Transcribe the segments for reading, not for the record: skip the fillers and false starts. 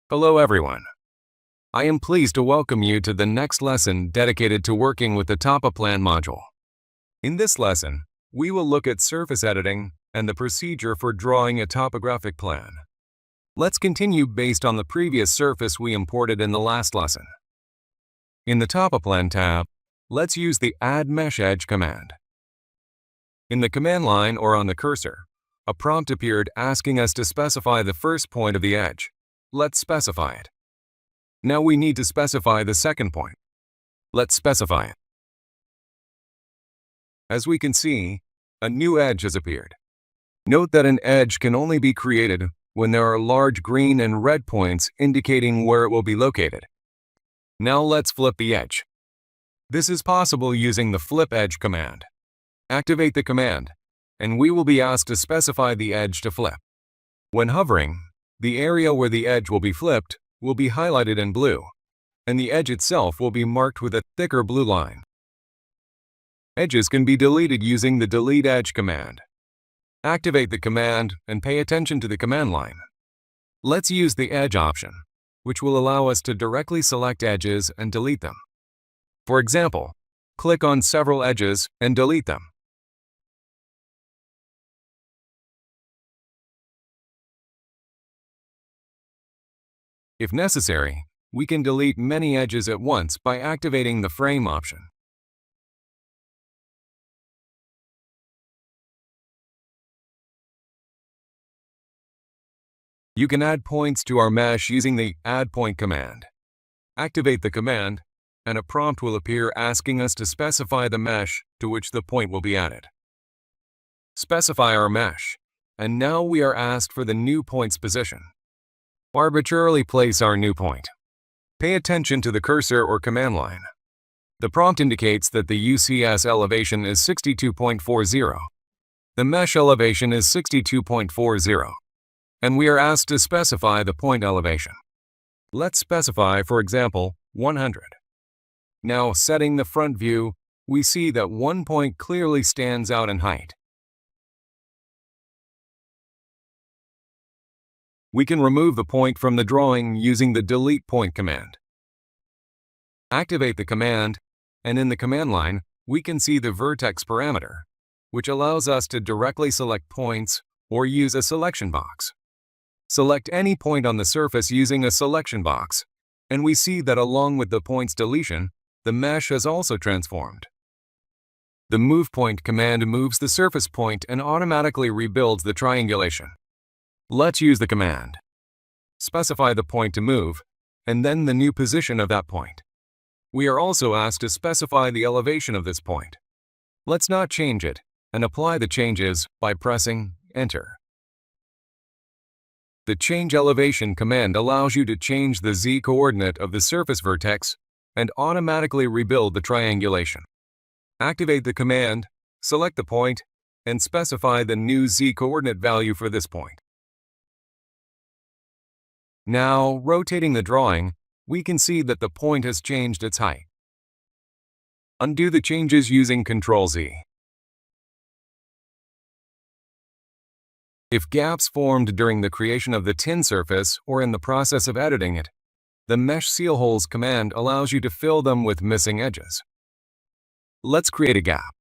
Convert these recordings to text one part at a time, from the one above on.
Hello everyone. I am pleased to welcome you to the next lesson dedicated to working with the Topoplan module. In this lesson, we will look at surface editing and the procedure for drawing a topographic plan. Let's continue based on the previous surface we imported in the last lesson. In the Topoplan tab, let's use the Add Mesh Edge command. In the command line or on the cursor, a prompt appeared asking us to specify the first point of the edge. Let's specify it. Now we need to specify the second point. Let's specify it. As we can see, a new edge has appeared. Note that an edge can only be created when there are large green and red points indicating where it will be located. Now let's flip the edge. This is possible using the Flip Edge command. Activate the command, and we will be asked to specify the edge to flip. When hovering, the area where the edge will be flipped will be highlighted in blue, and the edge itself will be marked with a thicker blue line. Edges can be deleted using the Delete Edge command. Activate the command and pay attention to the command line. Let's use the Edge option, which will allow us to directly select edges and delete them. For example, click on several edges and delete them. If necessary, we can delete many edges at once by activating the Frame option. You can add points to our mesh using the Add Point command. Activate the command, and a prompt will appear asking us to specify the mesh to which the point will be added. Specify our mesh, and now we are asked for the new point's position. Arbitrarily place our new point. Pay attention to the cursor or command line. The prompt indicates that the UCS elevation is 62.40. The mesh elevation is 62.40. And we are asked to specify the point elevation. Let's specify, for example, 100. Now, setting the front view, we see that one point clearly stands out in height. We can remove the point from the drawing using the Delete Point command. Activate the command, and in the command line, we can see the vertex parameter, which allows us to directly select points or use a selection box. Select any point on the surface using a selection box, and we see that along with the point's deletion, the mesh has also transformed. The Move Point command moves the surface point and automatically rebuilds the triangulation. Let's use the command. Specify the point to move, and then the new position of that point. We are also asked to specify the elevation of this point. Let's not change it, and apply the changes by pressing Enter. The Change Elevation command allows you to change the z-coordinate of the surface vertex and automatically rebuild the triangulation. Activate the command, select the point, and specify the new z-coordinate value for this point. Now, rotating the drawing, we can see that the point has changed its height. Undo the changes using Ctrl-Z. If gaps formed during the creation of the tin surface or in the process of editing it, the Mesh Seal Holes command allows you to fill them with missing edges. Let's create a gap.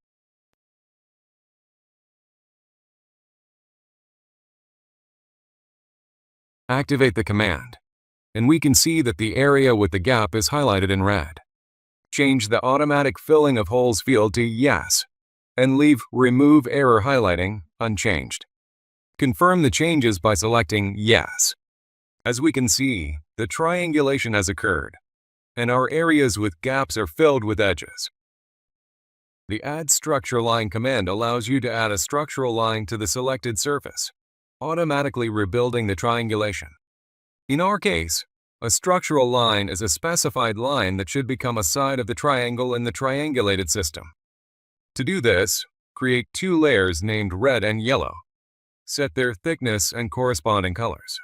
Activate the command, and we can see that the area with the gap is highlighted in red. Change the Automatic Filling of Holes field to Yes, and leave Remove Error Highlighting unchanged. Confirm the changes by selecting Yes. As we can see, the triangulation has occurred, and our areas with gaps are filled with edges. The Add Structure Line command allows you to add a structural line to the selected surface, automatically rebuilding the triangulation. In our case, a structural line is a specified line that should become a side of the triangle in the triangulated system. To do this, create two layers named red and yellow. Set their thickness and corresponding colors.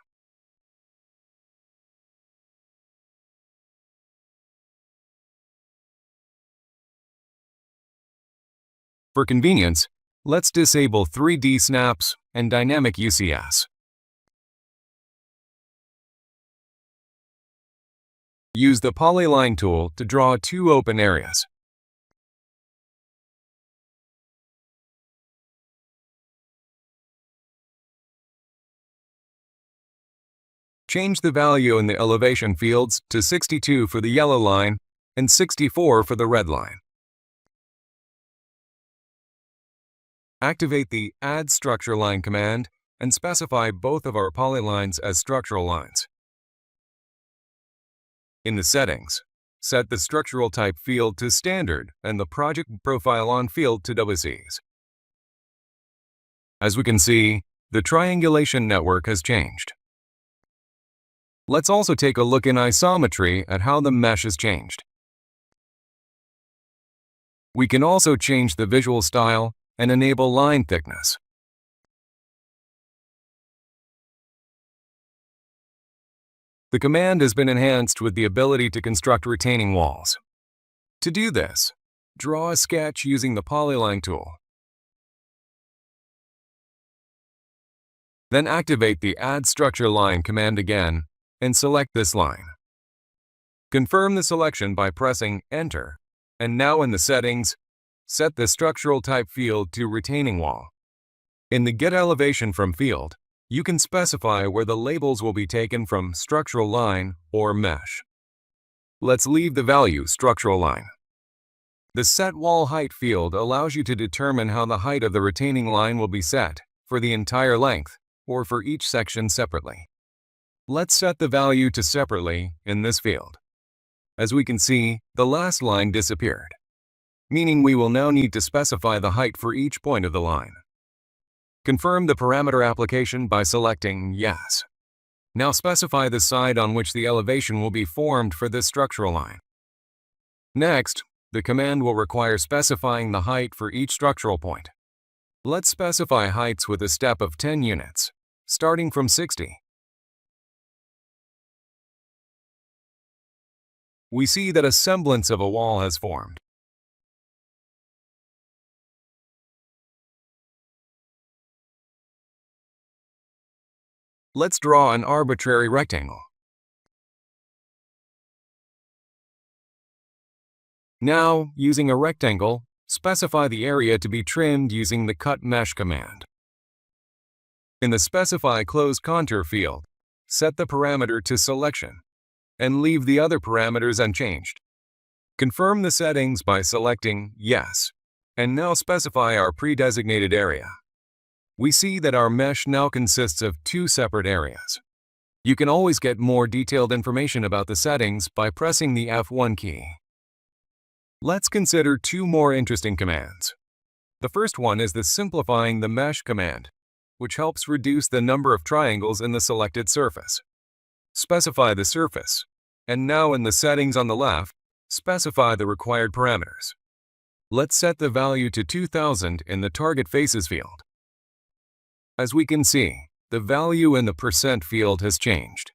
For convenience, let's disable 3D snaps and dynamic UCS. Use the Polyline tool to draw two open areas. Change the value in the elevation fields to 62 for the yellow line and 64 for the red line. Activate the Add Structure Line command and specify both of our polylines as structural lines. In the settings, set the structural type field to Standard and the Project Profile On field to WCs. As we can see, the triangulation network has changed. Let's also take a look in isometry at how the mesh has changed. We can also change the visual style and enable line thickness. The command has been enhanced with the ability to construct retaining walls. To do this, draw a sketch using the Polyline tool. Then activate the Add Structure Line command again and select this line. Confirm the selection by pressing Enter, and now in the settings, set the structural type field to Retaining Wall. In the Get Elevation From field, you can specify where the labels will be taken from Structural Line or Mesh. Let's leave the value Structural Line. The Set Wall Height field allows you to determine how the height of the retaining line will be set for the entire length or for each section separately. Let's set the value to Separately in this field. As we can see, the last line disappeared, meaning we will now need to specify the height for each point of the line. Confirm the parameter application by selecting Yes. Now specify the side on which the elevation will be formed for this structural line. Next, the command will require specifying the height for each structural point. Let's specify heights with a step of 10 units, starting from 60. We see that a semblance of a wall has formed. Let's draw an arbitrary rectangle. Now, using a rectangle, specify the area to be trimmed using the Cut Mesh command. In the Specify Closed Contour field, set the parameter to Selection and leave the other parameters unchanged. Confirm the settings by selecting Yes, and now specify our pre-designated area. We see that our mesh now consists of two separate areas. You can always get more detailed information about the settings by pressing the F1 key. Let's consider two more interesting commands. The first one is the Simplifying the Mesh command, which helps reduce the number of triangles in the selected surface. Specify the surface, and now in the settings on the left, specify the required parameters. Let's set the value to 2000 in the Target Faces field. As we can see, the value in the % field has changed.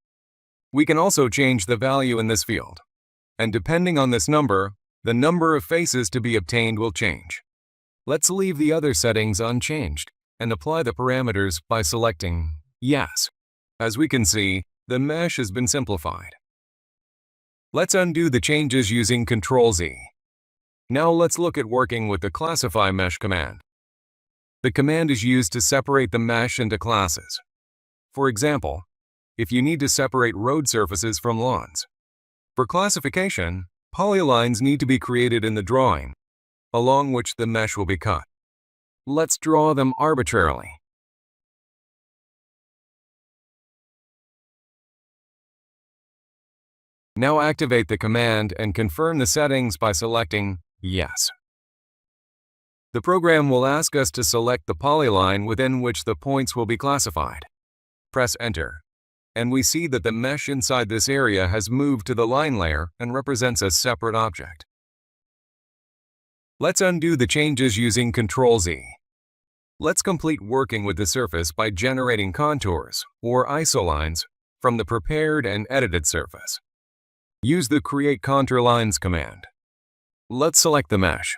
We can also change the value in this field, and depending on this number, the number of faces to be obtained will change. Let's leave the other settings unchanged and apply the parameters by selecting Yes. As we can see, the mesh has been simplified. Let's undo the changes using Ctrl-Z. Now let's look at working with the Classify Mesh command. The command is used to separate the mesh into classes. For example, if you need to separate road surfaces from lawns. For classification, polylines need to be created in the drawing, along which the mesh will be cut. Let's draw them arbitrarily. Now activate the command and confirm the settings by selecting Yes. The program will ask us to select the polyline within which the points will be classified. Press Enter, and we see that the mesh inside this area has moved to the line layer and represents a separate object. Let's undo the changes using Ctrl-Z. Let's complete working with the surface by generating contours, or isolines, from the prepared and edited surface. Use the Create Contour Lines command. Let's select the mesh.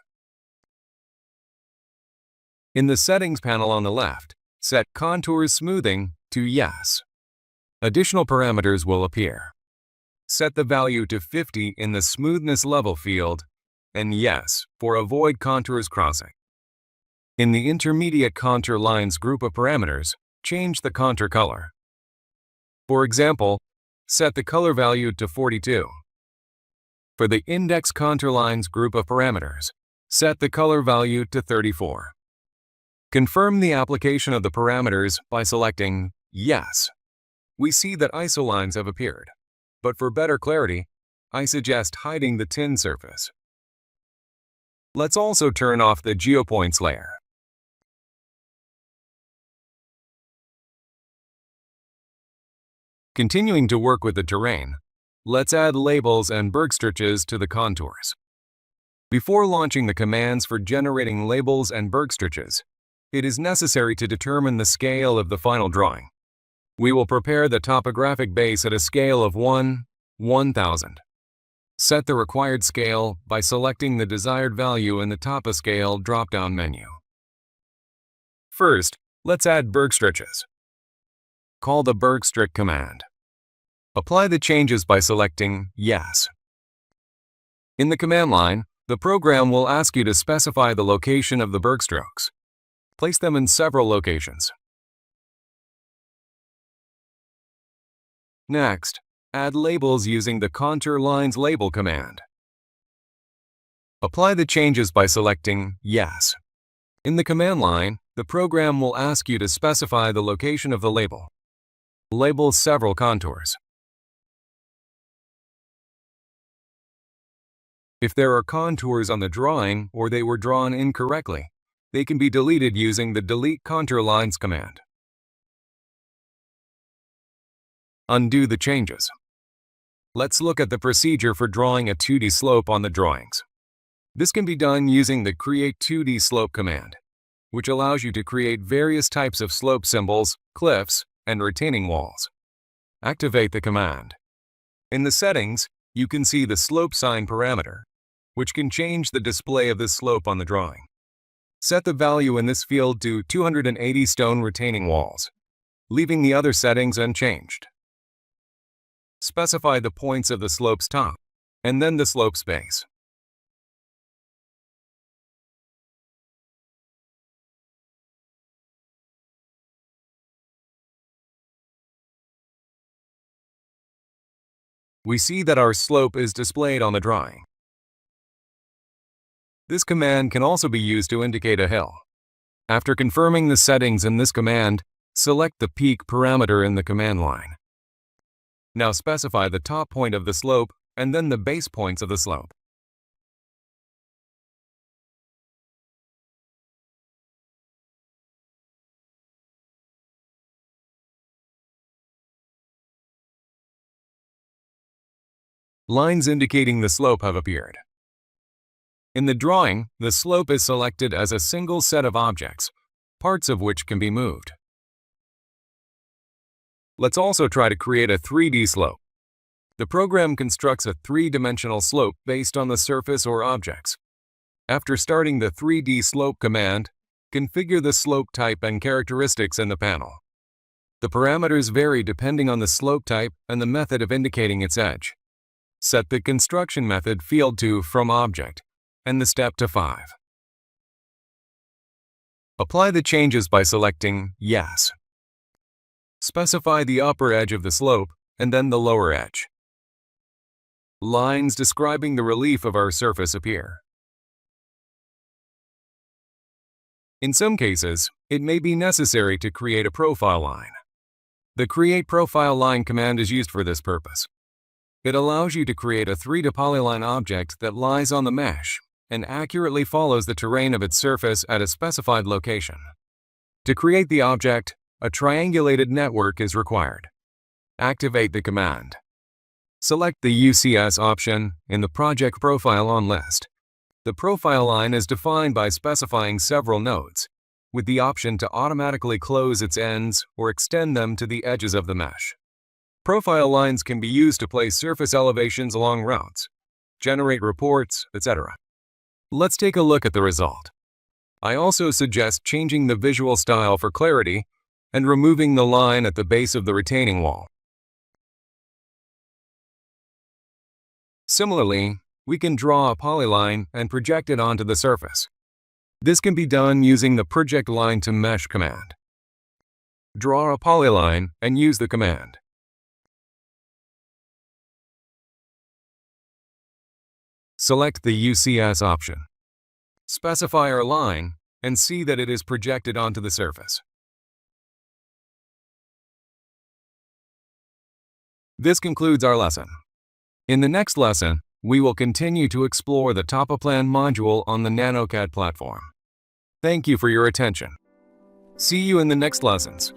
In the Settings panel on the left, set Contours Smoothing to Yes. Additional parameters will appear. set the value to 50 in the Smoothness Level field, and Yes for Avoid Contours Crossing. In the Intermediate Contour Lines group of parameters, change the contour color. For example, set the color value to 42. For the Index Contour Lines group of parameters, set the color value to 34. Confirm the application of the parameters by selecting Yes. We see that isolines have appeared, but for better clarity, I suggest hiding the tin surface. Let's also turn off the geopoints layer. Continuing to work with the terrain, let's add labels and Bergstriches to the contours. Before launching the commands for generating labels and Bergstriches, it is necessary to determine the scale of the final drawing. We will prepare the topographic base at a scale of 1/1000. Set the required scale by selecting the desired value in the Toposcale drop-down menu. First, let's add Bergstriches. Call the Bergstrich command. Apply the changes by selecting Yes. In the command line, the program will ask you to specify the location of the Bergstrokes. Place them in several locations. Next, add labels using the Contour Lines Label command. Apply the changes by selecting Yes. In the command line, the program will ask you to specify the location of the label. Label several contours. If there are contours on the drawing or they were drawn incorrectly, they can be deleted using the Delete Contour Lines command. Undo the changes. Let's look at the procedure for drawing a 2D slope on the drawings. This can be done using the Create 2D Slope command, which allows you to create various types of slope symbols, cliffs, and retaining walls. Activate the command. In the settings, you can see the slope sign parameter, which can change the display of this slope on the drawing. Set the value in this field to 280 stone retaining walls, leaving the other settings unchanged. Specify the points of the slope's top, and then the slope's base. We see that our slope is displayed on the drawing. This command can also be used to indicate a hill. After confirming the settings in this command, select the peak parameter in the command line. Now specify the top point of the slope and then the base points of the slope. Lines indicating the slope have appeared. In the drawing, the slope is selected as a single set of objects, parts of which can be moved. Let's also try to create a 3D slope. The program constructs a three-dimensional slope based on the surface or objects. After starting the 3D slope command, configure the slope type and characteristics in the panel. The parameters vary depending on the slope type and the method of indicating its edge. Set the construction method field to From Object and the step to 5. Apply the changes by selecting Yes. Specify the upper edge of the slope and then the lower edge. Lines describing the relief of our surface appear. In some cases, it may be necessary to create a profile line. The Create Profile Line command is used for this purpose. It allows you to create a 3D polyline object that lies on the mesh and accurately follows the terrain of its surface at a specified location. To create the object, a triangulated network is required. Activate the command. Select the UCS option in the Project Profile On list. The profile line is defined by specifying several nodes, with the option to automatically close its ends or extend them to the edges of the mesh. Profile lines can be used to place surface elevations along routes, generate reports, etc. Let's take a look at the result. I also suggest changing the visual style for clarity and removing the line at the base of the retaining wall. Similarly, we can draw a polyline and project it onto the surface. This can be done using the Project Line to Mesh command. Draw a polyline and use the command. Select the UCS option. Specify our line and see that it is projected onto the surface. This concludes our lesson. In the next lesson, we will continue to explore the Topoplan module on the nanoCAD platform. Thank you for your attention. See you in the next lessons.